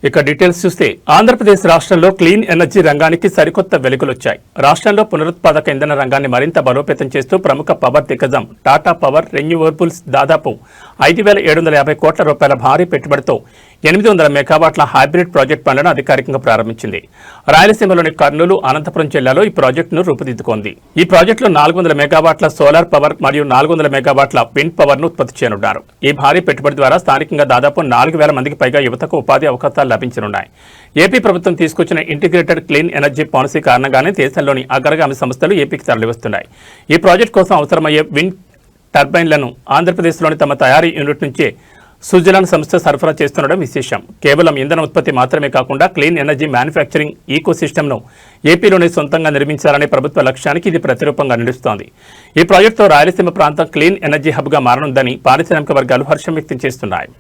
ఇక డీటెయిల్స్ చూస్తే ఆంధ్రప్రదేశ్ రాష్ట్రంలో క్లీన్ ఎనర్జీ రంగానికి సరికొత్త వెలుగులొచ్చాయి. రాష్ట్రంలో పునరుత్పాదక ఇంధన రంగాన్ని మరింత బలోపేతం చేస్తూ ప్రముఖ పవర్ దిగ్గజం టాటా పవర్ రెన్యూవబుల్స్ దాదాపు 5,750 కోట్ల రూపాయల భారీ పెట్టుబడితో 800 మెగావాట్ల హైబ్రిడ్ ప్రాజెక్టు పనులను అధికారికంగా ప్రారంభించింది. రాయలసీమలోని కర్నూలు, అనంతపురం జిల్లాలో ఈ ప్రాజెక్టును రూపుదిద్దుకుంది. ఈ ప్రాజెక్టులో 400 మెగావాట్ల సోలార్ పవర్ మరియు 400 మెగావాట్ల విండ్ పవర్ ను ఉత్పత్తి చేయనున్నారు. ఈ భారీ పెట్టుబడి ద్వారా స్థానికంగా దాదాపు 4,000 మందికి పైగా యువతకు ఉపాధి అవకాశాలు లభించనున్నాయి. ఏపీ ప్రభుత్వం తీసుకొచ్చిన ఇంటిగ్రేటెడ్ క్లీన్ ఎనర్జీ పాలసీ కారణంగానే దేశంలోని అగ్రగామి సంస్థలు ఏపీకి తరలివస్తున్నాయి. ఈ ప్రాజెక్టు కోసం అవసరమయ్యే విండ్ టర్బైన్లను ఆంధ్రప్రదేశ్లోని తమ తయారీ యూనిట్ నుంచే సుజలాన్ సంస్థ సరఫరా చేస్తుండడం విశేషం. కేవలం ఇంధన ఉత్పత్తి మాత్రమే కాకుండా క్లీన్ ఎనర్జీ మ్యానుఫ్యాక్చరింగ్ ఈకో సిస్టమ్ను ఏపీలోనే సొంతంగా నిర్మించాలనే ప్రభుత్వ లక్ష్యానికి ఇది ప్రతిరూపంగా నిలుస్తోంది. ఈ ప్రాజెక్టుతో రాయలసీమ ప్రాంతం క్లీన్ ఎనర్జీ హబ్గా మారనుందని పారిశ్రామిక వర్గాలు హర్షం వ్యక్తం చేస్తున్నాయి.